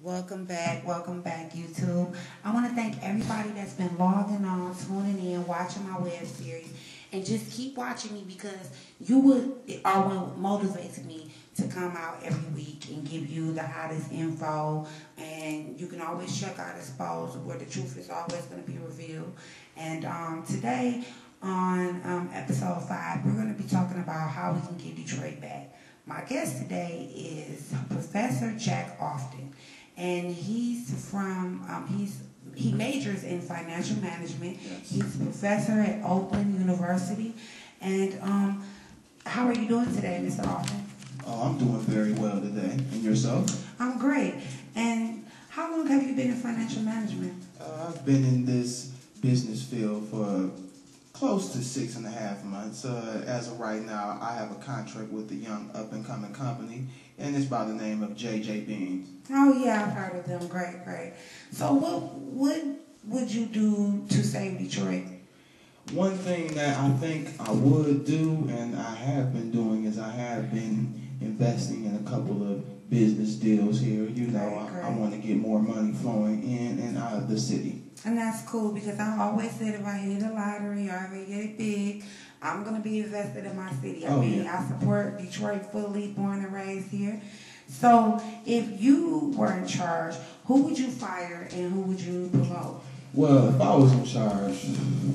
Welcome back, YouTube. I want to thank everybody that's been logging on, tuning in, watching my web series, and just keep watching me because you are what motivates me to come out every week and give you the hottest info. And you can always check out Exposed, where the truth is always going to be revealed. And today on episode 5, we're going to be talking about how we can get Detroit back. My guest today is Professor Jack Often. And he's he majors in financial management. Yes. He's a professor at Oakland University. And how are you doing today, Mr. Often? Oh, I'm doing very well today. And yourself? I'm great. And how long have you been in financial management? I've been in this business field for close to 6.5 months. As of right now, I have a contract with a young up-and-coming company, and it's by the name of J.J. Beans. Oh, yeah, I've heard of them. Great. So what would you do to save Detroit? One thing that I think I would do, and I have been doing, is I have been investing in a couple of business deals here. You know, I want to get more money flowing in and out of the city. And that's cool because I always said if I hit the lottery or if I get it big, I'm going to be invested in my city. I support Detroit fully, born and raised here. So if you were in charge, who would you fire and who would you promote? Well, if I was in charge,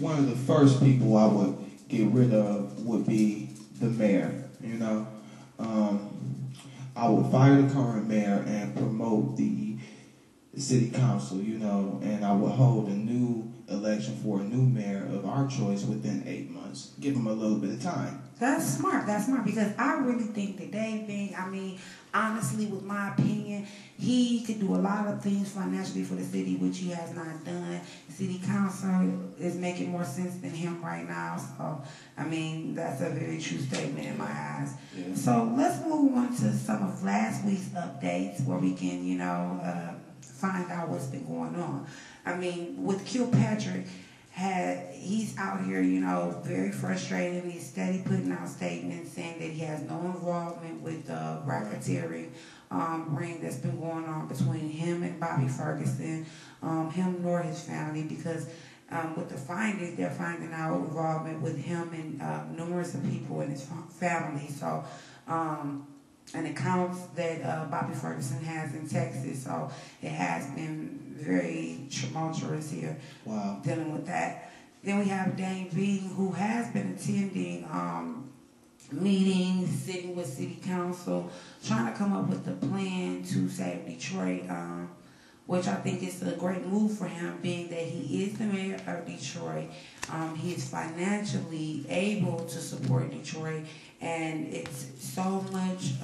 one of the first people I would get rid of would be the mayor, you know. I would fire the current mayor and promote the city council, you know, and I would hold a new election for a new mayor of our choice within 8 months. Give him a little bit of time. That's smart, because I really think that Dave Bing, honestly, with my opinion, he could do a lot of things financially for the city, which he has not done. City council is making more sense than him right now, so, that's a very true statement in my eyes. Yeah. So let's move on to some of last week's updates where we can, find out what's been going on. With Kilpatrick, he's out here, very frustrated. He's steady putting out statements saying that he has no involvement with the racketeering ring that's been going on between him and Bobby Ferguson, him nor his family, because with the findings, they're finding out involvement with him and numerous of people in his family. So, and accounts that Bobby Ferguson has in Texas. So it has been very tumultuous here. Wow. Dealing with that. Then we have Dave Bing, who has been attending meetings, sitting with city council, trying to come up with a plan to save Detroit, which I think is a great move for him, being that he is the mayor of Detroit. He is financially able to support Detroit, and it's so much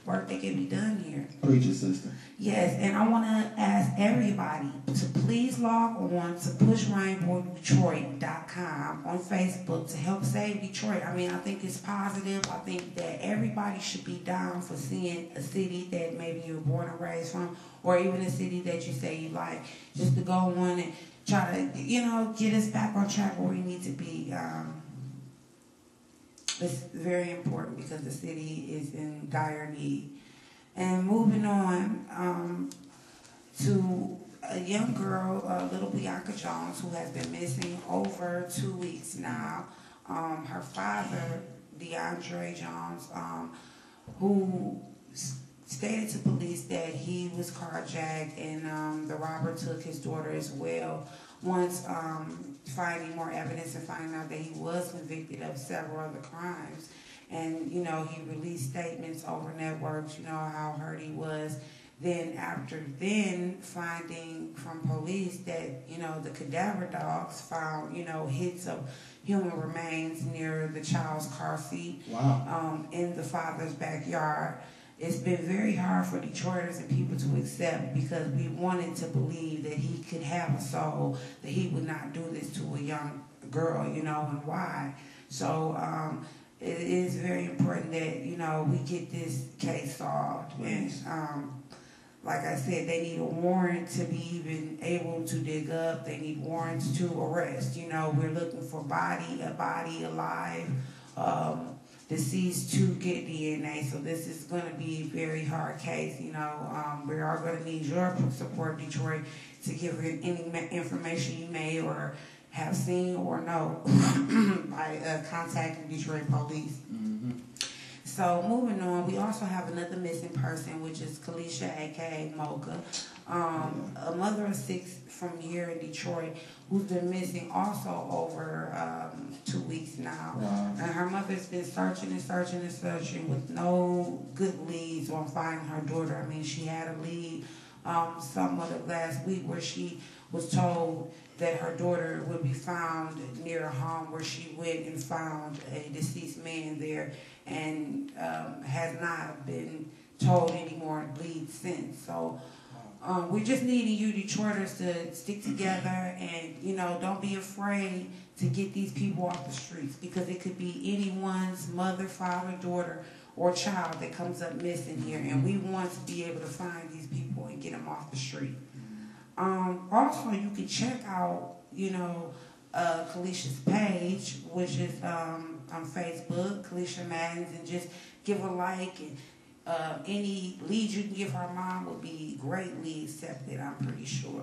work that can be done here. Preach it, sister. Yes, and I want to ask everybody to please log on to pushrainbowdetroit.com on Facebook to help save Detroit. I think it's positive. I think that everybody should be down for seeing a city that maybe you're born and raised from, or even a city that you say you like, just to go on and try to, get us back on track where we need to be. It's very important because the city is in dire need. And moving on to a young girl, little Bianca Jones, who has been missing over 2 weeks now. Her father, DeAndre Jones, who stated to police that he was carjacked and the robber took his daughter as well. Once finding more evidence and finding out that he was convicted of several other crimes. And, he released statements over networks, how hurt he was. Then after finding from police that, the cadaver dogs found, hits of human remains near the child's car seat. Wow. In the father's backyard. It's been very hard for Detroiters and people to accept because we wanted to believe that he could have a soul, that he would not do this to a young girl, and why. So it is very important that, we get this case solved. Yes. And like I said, they need a warrant to be even able to dig up. They need warrants to arrest. We're looking for a body alive. deceased to get DNA. So this is going to be a very hard case. We are going to need your support, Detroit, to give any information you may or have seen or know by contacting Detroit police. Mm-hmm. So moving on, we also have another missing person, which is Kalisha, aka Mocha, a mother of 6 from here in Detroit, who's been missing also over 2 weeks now. Wow. And her mother's been searching with no good leads on finding her daughter. I mean, she had a lead somewhat of last week where she was told that her daughter would be found near a home where she went and found a deceased man there, and has not been told any more leads since. So we're just needing you Detroiters to stick together and, don't be afraid to get these people off the streets, because it could be anyone's mother, father, daughter, or child that comes up missing here, and we want to be able to find these people and get them off the street. Also, you can check out, Kalisha's page, which is on Facebook, Kalisha Maddens, and just give a like, and any leads you can give her mom will be greatly accepted, I'm pretty sure.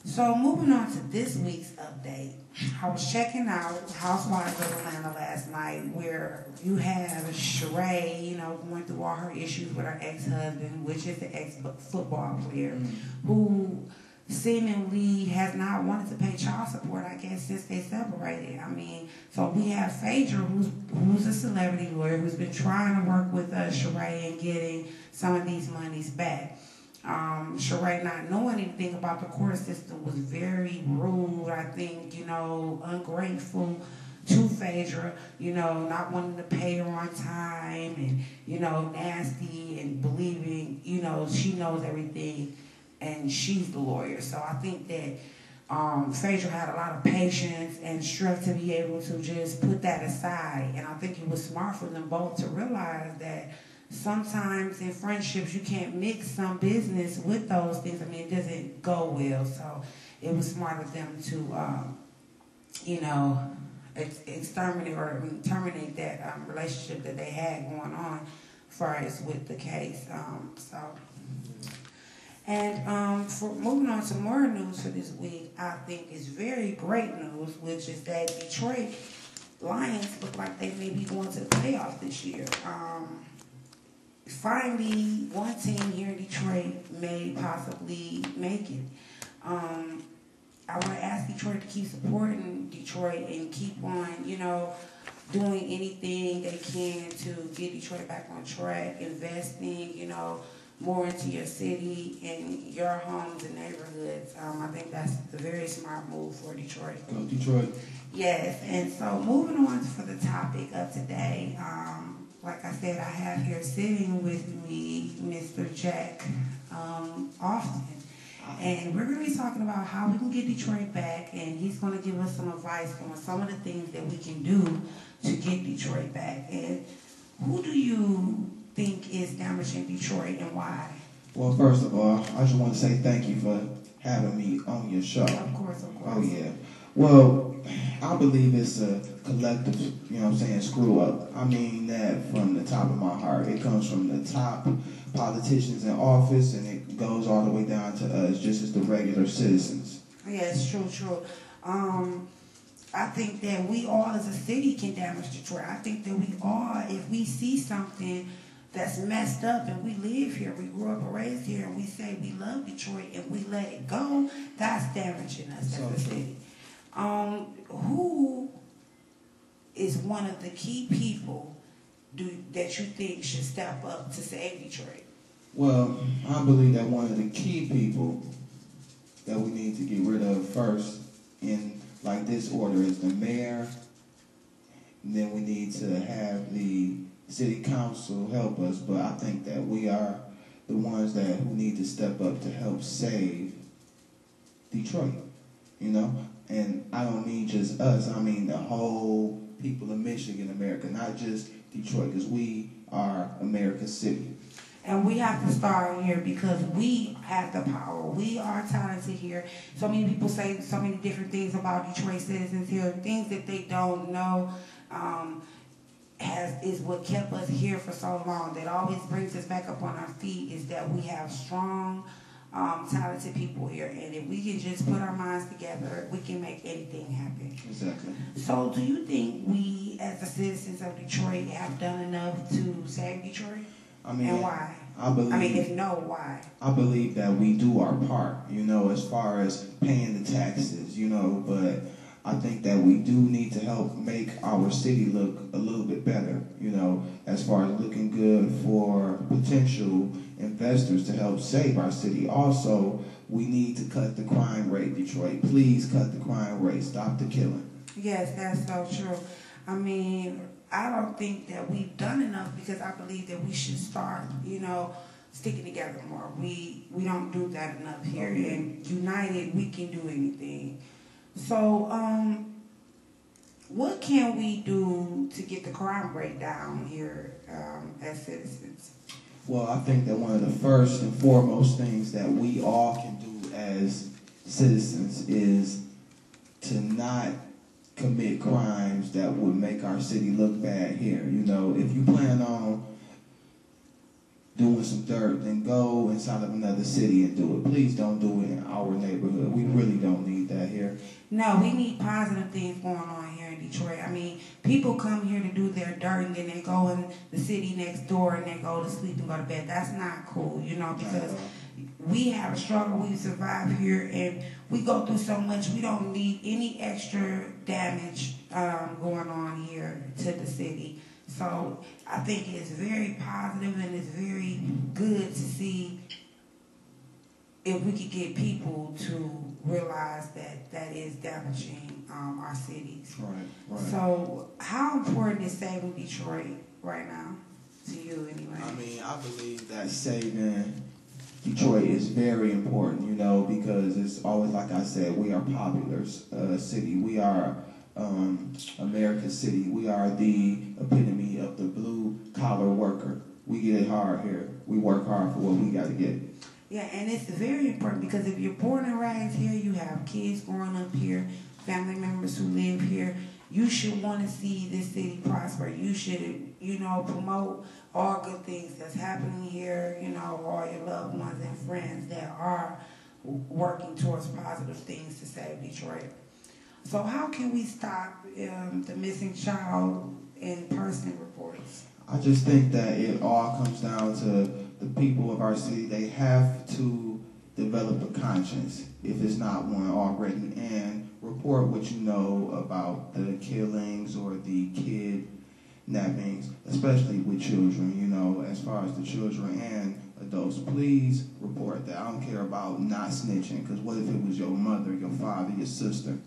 So moving on to this week's update, I was checking out Housewives of Atlanta last night, where you have Sheree, going through all her issues with her ex-husband, which is the ex-football player, who seemingly has not wanted to pay child support, I guess, since they separated. I mean, so we have Phaedra, who's a celebrity lawyer, who's been trying to work with Sheree and getting some of these monies back. Sheree, not knowing anything about the court system, was very rude, I think, ungrateful to Phaedra, not wanting to pay her on time, and, nasty, and believing, she knows everything and she's the lawyer. So I think that Phaedra had a lot of patience and strength to be able to just put that aside. And I think it was smart for them both to realize that sometimes in friendships you can't mix some business with those things. I mean, it doesn't go well. So it was smart of them to, exterminate or terminate that relationship that they had going on as far as with the case. And for moving on to more news for this week, I think is very great news, which is that Detroit Lions look like they may be going to the playoffs this year. Finally, one team here in Detroit may possibly make it. I want to ask Detroit to keep supporting Detroit and keep on, doing anything they can to get Detroit back on track, investing, more into your city and your homes and neighborhoods. I think that's a very smart move for Detroit. Go Detroit. Yes, and so moving on for the topic of today, like I said, I have here sitting with me Mr. Jack Austin. And we're going to be talking about how we can get Detroit back, and he's going to give us some advice on some of the things that we can do to get Detroit back. And who do you think is damaging Detroit and why? Well, first of all, I just want to say thank you for having me on your show. Of course. Oh, yeah. Well, I believe it's a collective, screw up. I mean that from the top of my heart. It comes from the top politicians in office, and it goes all the way down to us, just as the regular citizens. Yes, true. I think that we all as a city can damage Detroit. I think that we all, if we see something that's messed up and we live here, we grew up and raised here, and we say we love Detroit and we let it go, that's damaging us as a city. Who is one of the key people that you think should step up to save Detroit? Well, I believe that one of the key people that we need to get rid of first in like this order is the mayor. And then we need to have the city council help us, but I think that we are the ones who need to step up to help save Detroit, And I don't mean just us, I mean the whole people of Michigan, America, not just Detroit, because we are America's city. And we have to start here because we have the power. We are talented here. So many people say so many different things about Detroit citizens here, things that they don't know. is what kept us here for so long, that always brings us back up on our feet, is that we have strong, talented people here. And if we can just put our minds together, we can make anything happen. Exactly. So do you think we, as the citizens of Detroit, have done enough to save Detroit? And why? If no, why? I believe that we do our part, as far as paying the taxes, but I think that we do need to help make our city look a little bit better, as far as looking good for potential investors to help save our city. Also, we need to cut the crime rate, Detroit. Please cut the crime rate. Stop the killing. Yes, that's so true. I don't think that we've done enough, because I believe that we should start, sticking together more. We don't do that enough here. And united, we can do anything. So, what can we do to get the crime rate down here as citizens? Well, I think that one of the first and foremost things that we all can do as citizens is to not commit crimes that would make our city look bad here. If you plan on doing some dirt, then go inside of another city and do it. Please don't do it in our neighborhood. We really don't need that here. No, we need positive things going on here in Detroit. People come here to do their dirt, and then they go in the city next door and they go to sleep and go to bed. That's not cool, because we have a struggle. We survive here, and we go through so much. We don't need any extra damage going on here to the city. So I think it's very positive, and it's very good to see if we could get people to realize that that is damaging our cities. Right. So how important is saving Detroit right now to you anyway? I believe that saving Detroit is very important, because it's always, like I said, we are popular city. We are America's city. We are the epitome of the blue-collar worker. We get it hard here. We work hard for what we got to get. Yeah, and it's very important, because if you're born and raised here, you have kids growing up here, family members who live here, you should want to see this city prosper. You should, promote all good things that's happening here, all your loved ones and friends that are working towards positive things to save Detroit. So how can we stop the missing child in person reports? I just think that it all comes down to the people of our city. They have to develop a conscience, if it's not one already, and report what you know about the killings or the kidnappings, especially with children, as far as the children and adults. Please report that. I don't care about not snitching, because what if it was your mother, your father, your sister?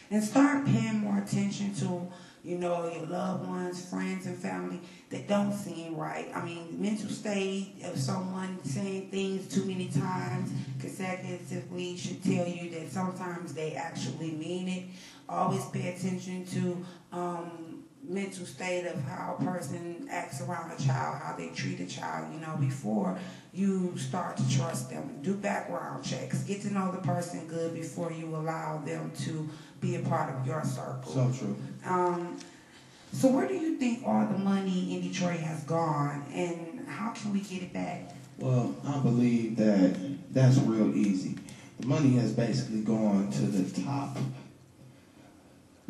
And start paying more attention to, your loved ones, friends, and family that don't seem right. Mental state of someone saying things too many times consecutively should tell you that sometimes they actually mean it. Always pay attention to mental state of how a person acts around a child, how they treat a child, before you start to trust them. Do background checks. Get to know the person good before you allow them to be a part of your circle. So true. So where do you think all the money in Detroit has gone, and how can we get it back? Well, I believe that that's real easy. The money has basically gone to the top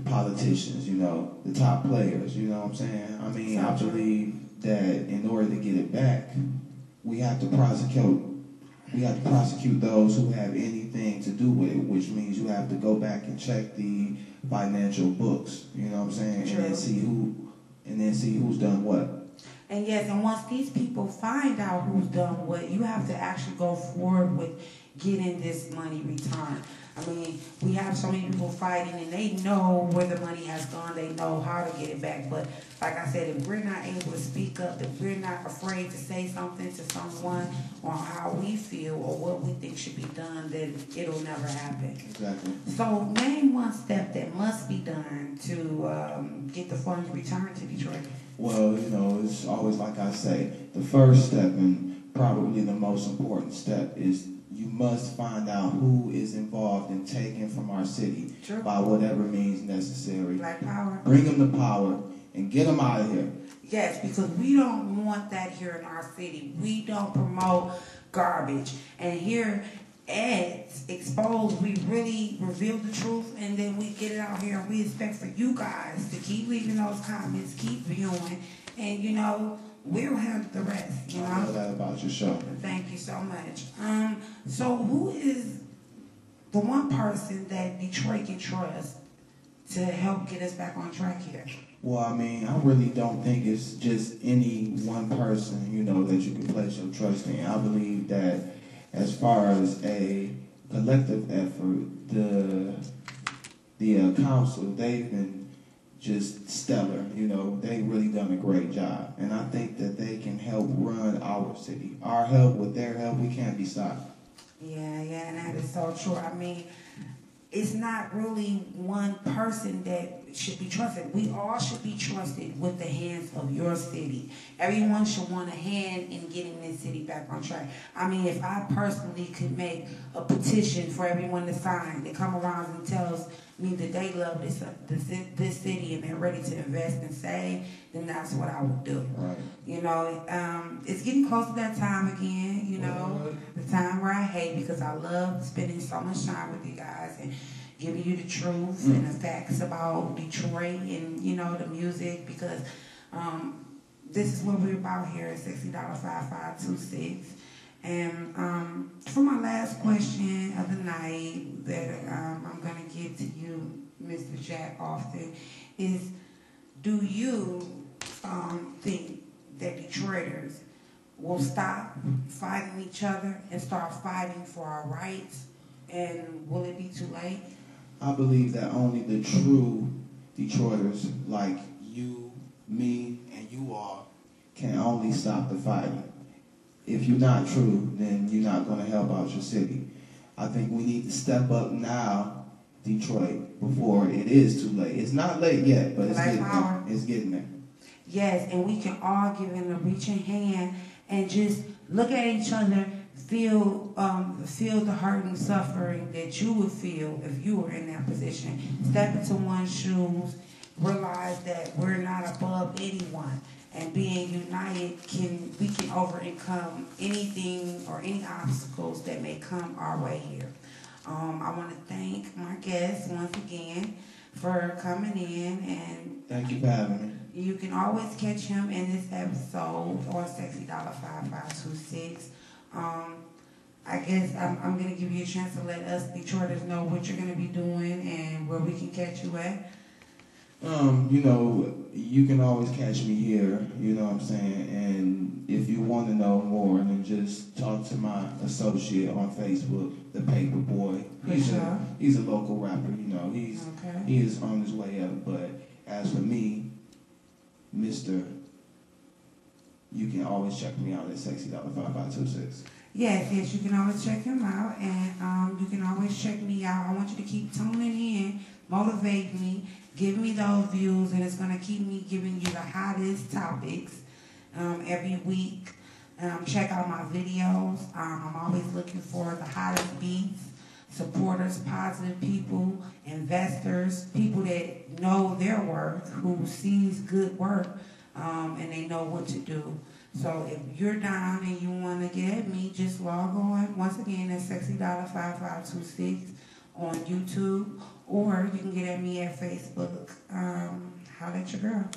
politicians, the top players, you know what I'm saying? I believe that in order to get it back, we have to prosecute those who have anything to do with it, which means you have to go back and check the financial books, you know what I'm saying? True. And then see who's done what. And yes, and once these people find out who's done what, you have to actually go forward with getting this money returned. We have so many people fighting, and they know where the money has gone. They know how to get it back. But like I said, if we're not able to speak up, if we're not afraid to say something to someone on how we feel or what we think should be done, then it'll never happen. Exactly. So name one step that must be done to get the funds returned to Detroit. Well, it's always like I say, the first step and probably the most important step is you must find out who is involved in taking from our city. True. By whatever means necessary. Black power. Bring them to power and get them out of here. Yes, because we don't want that here in our city. We don't promote garbage. And here at Exposed, we really reveal the truth, and then we get it out here, and we expect for you guys to keep leaving those comments, keep viewing, and, you know, we'll handle the rest, you know? I know that about your show. Thank you so much. So who is the one person that Detroit can trust to help get us back on track here? Well, I mean, I really don't think it's just any one person, you know, that you can place your trust in. I believe that as far as a collective effort, the council, they've been just stellar. You know, they've really done a great job. And I think that they can help run our city. Our help, with their help, we can't be stopped. Yeah, and that is so true. I mean, it's not really one person that should be trusted. We all should be trusted with the hands of your city. Everyone should want a hand in getting this city back on track. I mean, if I personally could make a petition for everyone to sign, to come around and tell me that they love this city and they're ready to invest and save, then that's what I would do. Right. You know, it's getting close to that time again, you know, the time where I hate, because I love spending so much time with you guys and giving you the truth and the facts about Detroit and, you know, the music, because this is what we're about here at $605526. And for my last question of the night that I'm going to give to you, Mr. Jack Austin, is, do you think that Detroiters will stop fighting each other and start fighting for our rights? And will it be too late? I believe that only the true Detroiters like you, me, and you all can only stop the fighting. If you're not true, then you're not going to help out your city. I think we need to step up now, Detroit, before it is too late. It's not late yet, but it's getting there. It's getting there. Yes, and we can all give in a reaching hand and just look at each other, feel the hurt and suffering that you would feel if you were in that position. Step into one's shoes, realize that we're not above anyone, and being united, we can overcome anything or any obstacles that may come our way here. I want to thank my guest once again for coming in, and thank you for having me. You can always catch him in this episode on $605526. I guess I'm going to give you a chance to let us Detroiters know what you're going to be doing and where we can catch you at. You know, you can always catch me here, you know what I'm saying? And if you want to know more, then just talk to my associate on Facebook, the Paper Boy. He's a local rapper, you know. He is on his way up. But as for me, Mr., you can always check me out at $605526. Yes, you can always check him out, and you can always check me out. I want you to keep tuning in, motivate me, give me those views, and it's going to keep me giving you the hottest topics every week. Check out my videos. I'm always looking for the hottest beats, supporters, positive people, investors, people that know their worth, who sees good work, and they know what to do. So if you're down and you want to get at me, just log on once again at $605526 on YouTube, or you can get at me at Facebook. Holla at your girl.